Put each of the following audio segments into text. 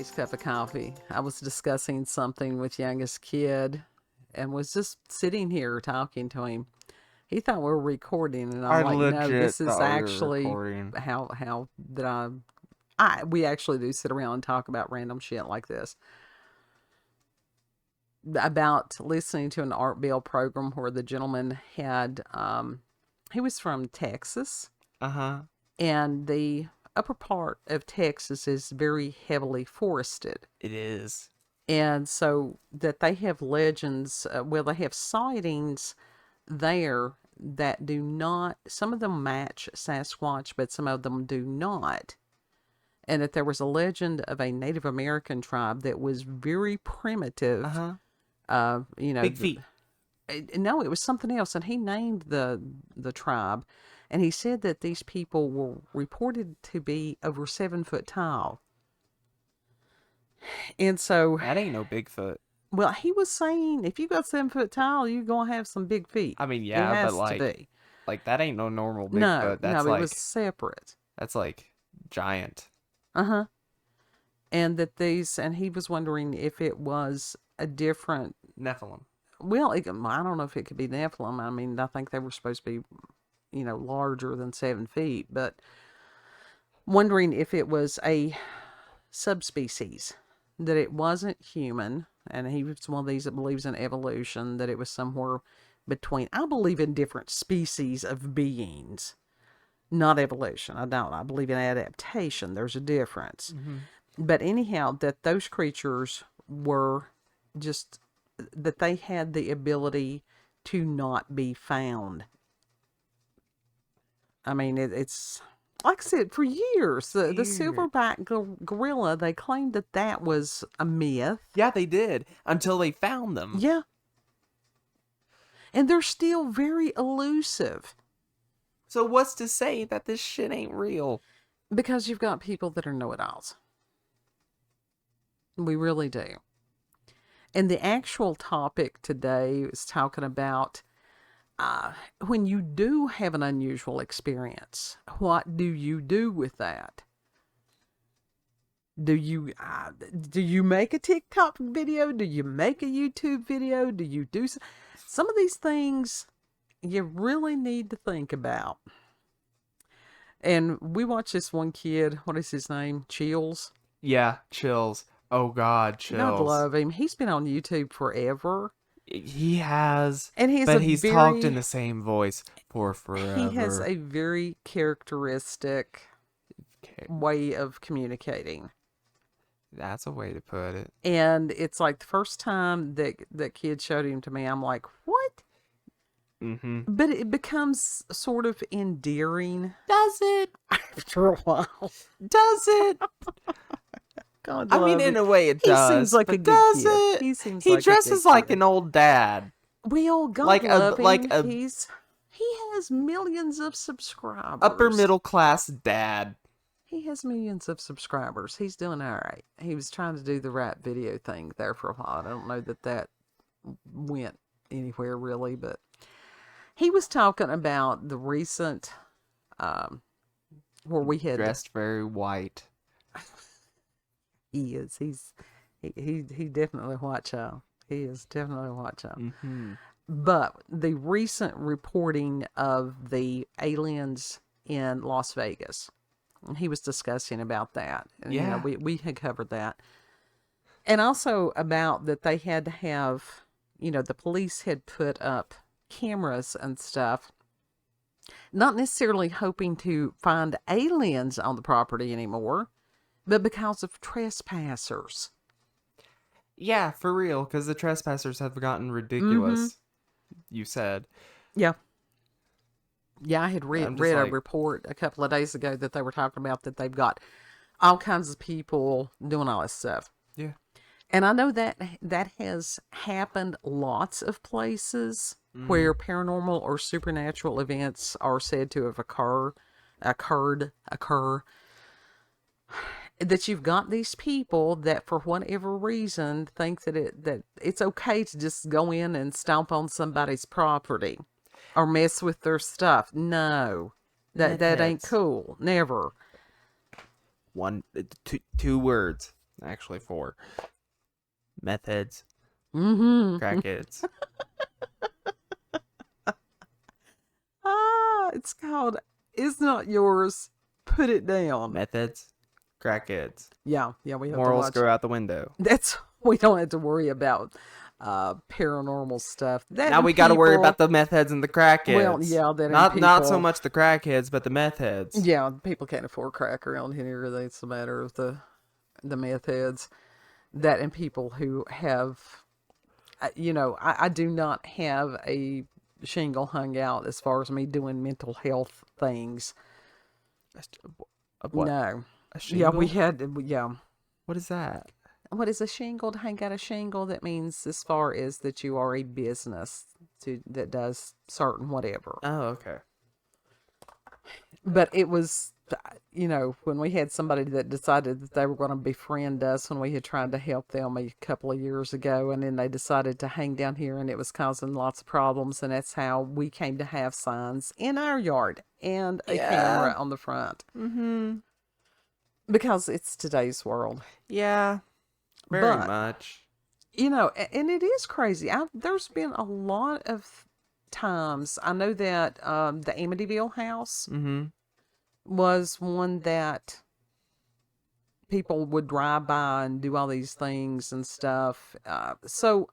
today's cup of coffee. I was discussing something with youngest kid and was just sitting here talking to him. He thought we were recording, and I I'm like, no, legit this is thought we were actually recording. how that we actually do sit around and talk about random shit like this. About listening to an Art Bell program where the gentleman had, he was from Texas, and the upper part of Texas is very heavily forested. It is. And so that they have legends, they have sightings there that do not, some of them match Sasquatch, but some of them do not. And that there was a legend of a Native American tribe that was very primitive. Big feet. No, it was something else. And he named the tribe. And he said that these people were reported to be over 7 foot tall. And so... That ain't no Bigfoot. Well, he was saying, if you got 7 foot tall, you're going to have some big feet. I mean, yeah, but like that ain't no normal Bigfoot. No, it was separate. That's like giant. And and he was wondering if it was a different... Nephilim. Well, I don't know if it could be Nephilim. I mean, I think they were supposed to be, larger than 7 feet, but wondering if it was a subspecies, that it wasn't human, and he was one of these that believes in evolution, that it was somewhere between, I believe in different species of beings, not evolution. I don't. I believe in adaptation. There's a difference. But anyhow, that those creatures were just, that they had the ability to not be found. I mean, it's, like I said, for years, the silverback gorilla, they claimed that was a myth. Yeah, they did, until they found them. Yeah. And they're still very elusive. So what's to say that this shit ain't real? Because you've got people that are know-it-alls. We really do. And the actual topic today is talking about when you do have an unusual experience, what do you do with that? Do you make a TikTok video? Do you make a YouTube video? Do you do some of these things you really need to think about? And we watched this one kid, what is his name? Chills? Yeah, Chills. Oh God, Chills. I love him. He's been on YouTube forever. He has. And he's talked in the same voice for forever. He has a very characteristic way of communicating. That's a way to put it. And it's like the first time that kid showed him to me, I'm like, what? But it becomes sort of endearing. Does it? After a while. Does it? God, I mean, in a way it does. He seems like a good does kid. It? He dresses like an old dad. We all got him. He has millions of subscribers. Upper middle class dad. He has millions of subscribers. He's doing all right. He was trying to do the rap video thing there for a while. I don't know that went anywhere really, but he was talking about the recent where we had dressed very white. He is. He definitely white child. He is definitely a white child. But the recent reporting of the aliens in Las Vegas, he was discussing about that. And, yeah, we had covered that, and also about that they had to have, the police had put up cameras and stuff, not necessarily hoping to find aliens on the property anymore, but because of trespassers. Yeah, for real, because the trespassers have gotten ridiculous, you said. Yeah. Yeah, I had read a report a couple of days ago that they were talking about that they've got all kinds of people doing all this stuff. Yeah. And I know that has happened lots of places where paranormal or supernatural events are said to have occurred. That you've got these people that for whatever reason think that it's okay to just go in and stomp on somebody's property or mess with their stuff. No, that ain't cool. Never. Two words. Actually, 4. Meth heads. Mm-hmm. Crackheads. It's called It's Not Yours. Put It Down. Meth heads. Crackheads. Yeah, we have Morals to watch. go out the window. We don't have to worry about paranormal stuff. That Now and we got to worry people- about the meth heads and the crackheads. Well, yeah, that and not so people- much the crackheads, but the meth heads. Yeah, people can't afford crack around here. It's a matter of the meth heads. That and people who have, I do not have a shingle hung out as far as me doing mental health things. What? No. A Yeah, we shingle? had, yeah. What is that? What is a shingle? To hang out a shingle, that means as far as that you are a business that does certain whatever. Oh, okay. But it was, when we had somebody that decided that they were going to befriend us when we had tried to help them a couple of years ago, and then they decided to hang down here, and it was causing lots of problems, and that's how we came to have signs in our yard and a camera on the front. Mm-hmm. Because it's today's world. Yeah. Very But, much. And it is crazy. There's been a lot of times. I know that the Amityville house Mm-hmm. was one that people would drive by and do all these things and stuff. So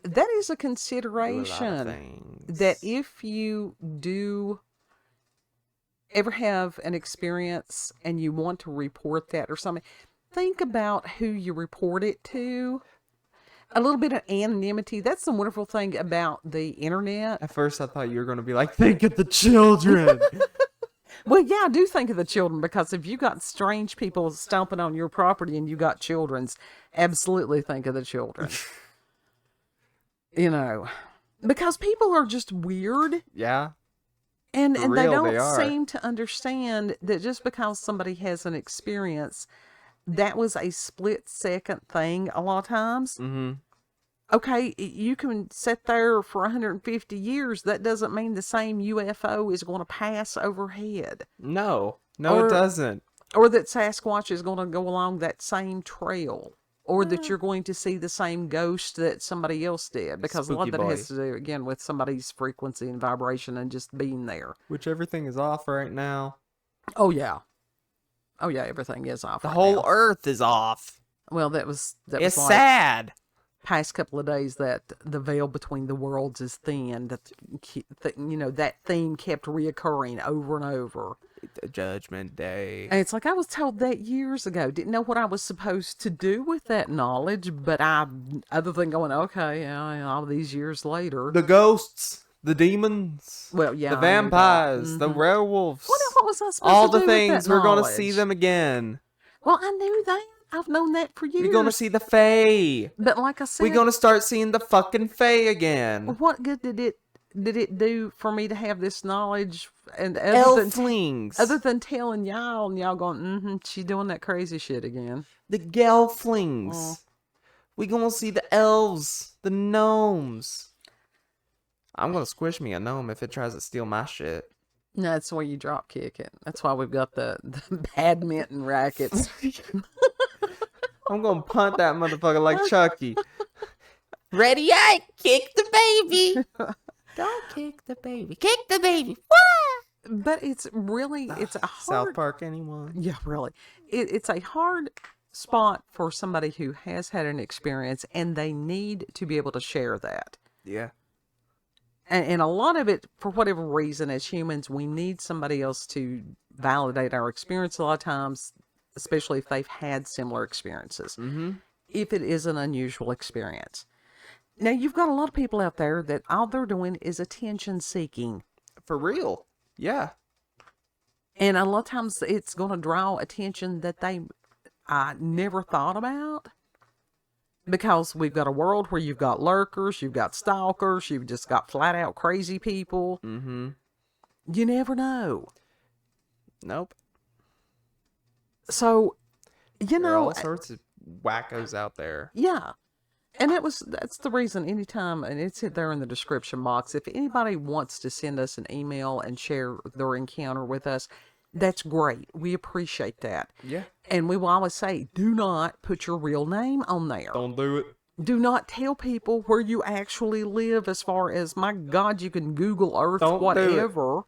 that is a consideration that if you do ever have an experience and you want to report that or something, think about who you report it to. A little bit of anonymity. That's the wonderful thing about the internet. At first, I thought you were going to be like, think of the children. Well, yeah, I do think of the children, because if you got strange people stomping on your property and you got children's, absolutely think of the children. Because people are just weird. Yeah. And For they real, they don't are. seem to understand that just because somebody has an experience, that was a split second thing a lot of times. Mm-hmm. Okay, you can sit there for 150 years. That doesn't mean the same UFO is going to pass overhead. No, Or- it doesn't. Or that Sasquatch is going to go along that same trail. Or that you're going to see the same ghost that somebody else did. Because a lot of Spooky that boy. has to do, again, with somebody's frequency and vibration and just being there. Which everything is off right now. Oh, yeah. Oh, yeah, everything is off The right whole now. Earth is off. Well, that was It's like sad. past couple of days that the veil between the worlds is thin. That that theme kept reoccurring over and over. Judgment Day. And it's like, I was told that years ago. Didn't know what I was supposed to do with that knowledge, but other than going, okay, yeah, all these years later. The ghosts, the demons, Well, yeah, the I knew that. vampires, the werewolves. What was I supposed all to the do with things, that we're going to see knowledge? them again. Well, I knew that. I've known that for years. We're going to see the Fae. But like I said, We're going to start seeing the fucking Fae again. what good did it do for me to have this knowledge? And other than telling y'all and y'all going, she's doing that crazy shit again. The gelflings. Oh. We're going to see the elves, the gnomes. I'm going to squish me a gnome if it tries to steal my shit. No, that's why you drop kick it. That's why we've got the badminton rackets. I'm going to punt that motherfucker like Chucky. Ready, I kick the baby. Don't kick the baby. Kick the baby. But it's a hard... South Park, anyone? Yeah, really. It's a hard spot for somebody who has had an experience, and they need to be able to share that. Yeah. And a lot of it, for whatever reason, as humans, we need somebody else to validate our experience a lot of times, especially if they've had similar experiences. Mm-hmm. If it is an unusual experience. Now, you've got a lot of people out there that all they're doing is attention seeking. For real. Yeah. And a lot of times it's going to draw attention that they never thought about. Because we've got a world where you've got lurkers, you've got stalkers, you've just got flat out crazy people. Mm-hmm. You never know. Nope. So, There are all sorts of wackos out there. yeah. And that's the reason anytime, and it's there in the description box, if anybody wants to send us an email and share their encounter with us, That's great. We appreciate that. Yeah. And we will always say, do not put your real name on there. Don't do it. Do not tell people where you actually live, as far as, my God, you can Google Earth, Don't do it. whatever.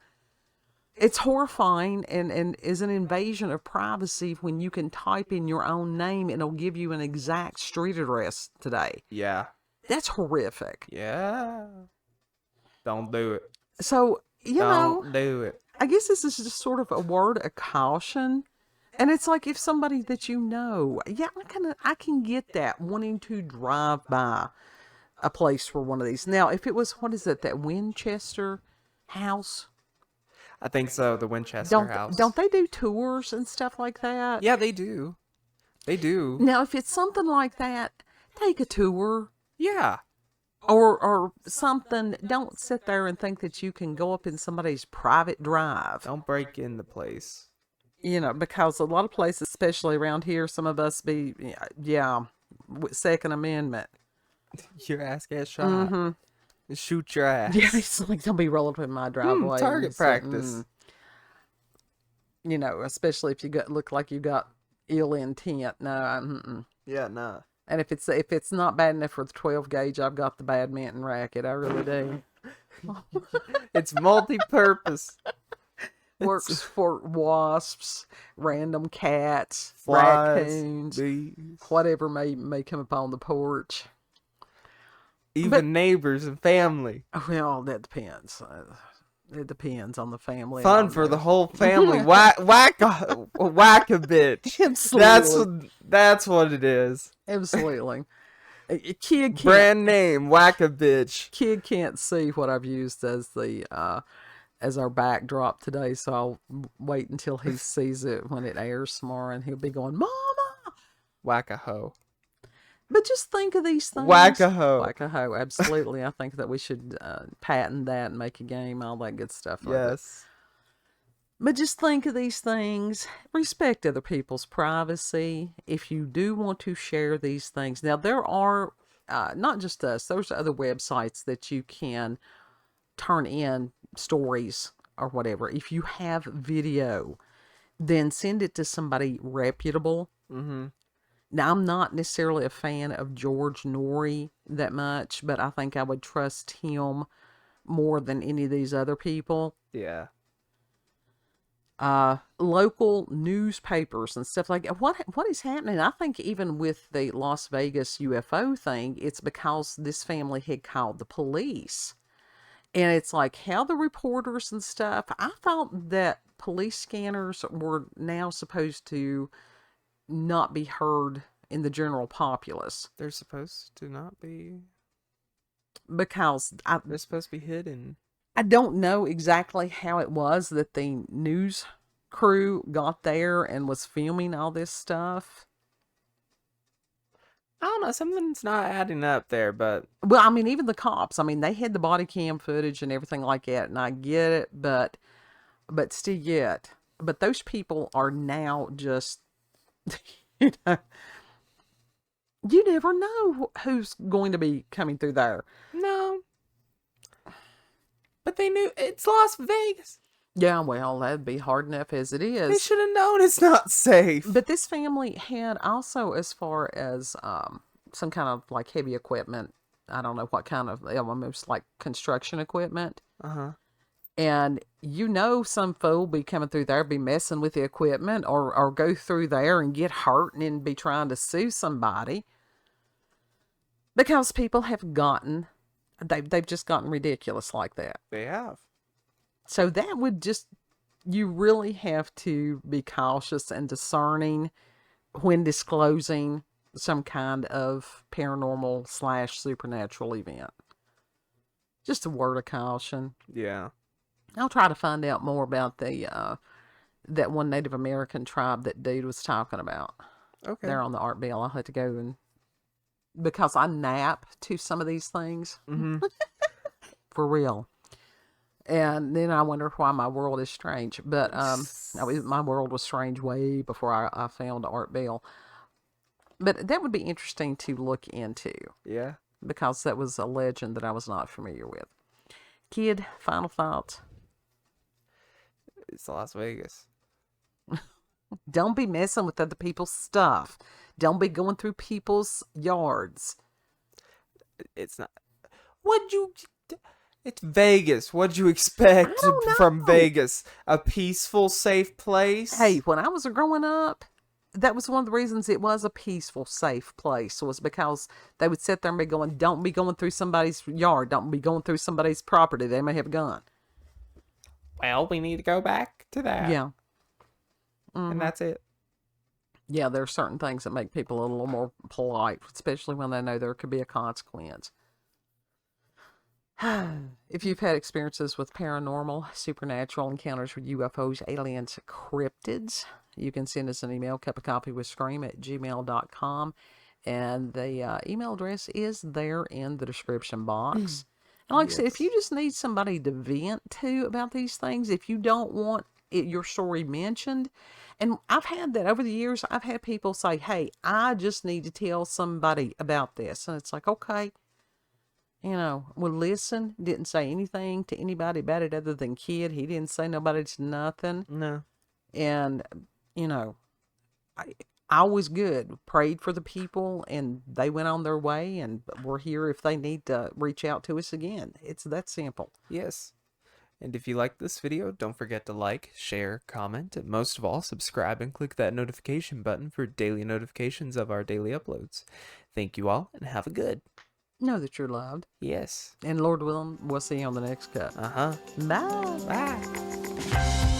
It's horrifying and is an invasion of privacy when you can type in your own name and it'll give you an exact street address today. Yeah. That's horrific. Yeah. Don't do it. So, Don't do it. I guess this is just sort of a word of caution. And it's like, if somebody that you know, yeah, I can get that, wanting to drive by a place for one of these. Now, if it was, what is it, that Winchester house? I think so. The Winchester house. Don't they do tours and stuff like that? Yeah, they do. They do. Now, if it's something like that, take a tour. Yeah. Or something. Don't sit there and think that you can go up in somebody's private drive. Don't break in the place. Because a lot of places, especially around here, some of us be, Second Amendment. Your ass gets shot. Mm-hmm. Shoot your ass. Yeah, it's like, don't be rolling up in my driveway. Target practice. Especially if you look like you got ill intent. No, Yeah, nah. And if it's not bad enough for the 12 gauge, I've got the badminton racket. I really do. It's multi-purpose. Works for wasps, random cats, Flies, raccoons, bees. whatever may come upon the porch. Even neighbors and family. Well, that depends. It depends on the family. Fun for the whole family. Whack a bitch. Absolutely. That's what it is. Absolutely. A kid can't, brand name, whack a bitch. Kid can't see what I've used as as our backdrop today, so I'll wait until he sees it when it airs tomorrow, and he'll be going, "Mama!" Whack a hoe. But just think of these things. Whack a hoe. Whack a hoe. Absolutely. I think that we should patent that and make a game, all that good stuff. Yes. But just think of these things. Respect other people's privacy. If you do want to share these things. Now, there are, not just us, there's other websites that you can turn in stories or whatever. If you have video, then send it to somebody reputable. Mm-hmm. Now, I'm not necessarily a fan of George Norrie that much, but I think I would trust him more than any of these other people. Yeah. Local newspapers and stuff like that. What is happening? I think even with the Las Vegas UFO thing, it's because this family had called the police. And it's like, how the reporters and stuff, I thought that police scanners were now supposed to not be heard in the general populace. They're supposed to not be. Because they're supposed to be hidden. I don't know exactly how it was that the news crew got there and was filming all this stuff. I don't know, something's not adding up there, but... Well, I mean, even the cops, I mean, they had the body cam footage and everything like that, and I get it, but still yet. But those people are now just, you never know who's going to be coming through there. No. But they knew it's Las Vegas. Yeah, well, that'd be hard enough as it is. They should have known it's not safe. But this family had also, as far as some kind of like heavy equipment, I don't know what kind of, almost like construction equipment. Uh-huh. And some fool be coming through there, be messing with the equipment, or go through there and get hurt and then be trying to sue somebody. Because people have gotten, they've just gotten ridiculous like that. They have. So that would just, you really have to be cautious and discerning when disclosing some kind of paranormal / supernatural event. Just a word of caution. Yeah. I'll try to find out more about that one Native American tribe that dude was talking about. Okay. They're on the art bill. I'll have to go and, because I nap to some of these things. Mm-hmm. For real. And then I wonder why my world is strange. But my world was strange way before I found Art Bell. But that would be interesting to look into. Yeah. Because that was a legend that I was not familiar with. Kid, final thoughts? It's Las Vegas. Don't be messing with other people's stuff. Don't be going through people's yards. It's not. It's Vegas. What'd you expect I don't from know. Vegas? A peaceful, safe place? Hey, when I was growing up, that was one of the reasons it was a peaceful, safe place, was because they would sit there and be going, don't be going through somebody's yard. Don't be going through somebody's property. They may have a gun. Well, we need to go back to that. Yeah. And that's it. Yeah, there are certain things that make people a little more polite, especially when they know there could be a consequence. If you've had experiences with paranormal, supernatural encounters with UFOs, aliens, cryptids, you can send us an email, cupofcoffeewithscream@gmail.com. And the email address is there in the description box. And like I said, if you just need somebody to vent to about these things, if you don't want your story mentioned, and I've had that over the years, I've had people say, hey, I just need to tell somebody about this. And it's like, okay. We'll listen. Didn't say anything to anybody about it other than Kid. He didn't say nobody to nothing. No. And, I was good. Prayed for the people, and they went on their way, and we're here if they need to reach out to us again. It's that simple. Yes. And if you like this video, don't forget to like, share, comment, and most of all, subscribe and click that notification button for daily notifications of our daily uploads. Thank you all, and have a good. Know that you're loved. Yes. And Lord willing, we'll see you on the next cut. Uh-huh. Bye. Bye.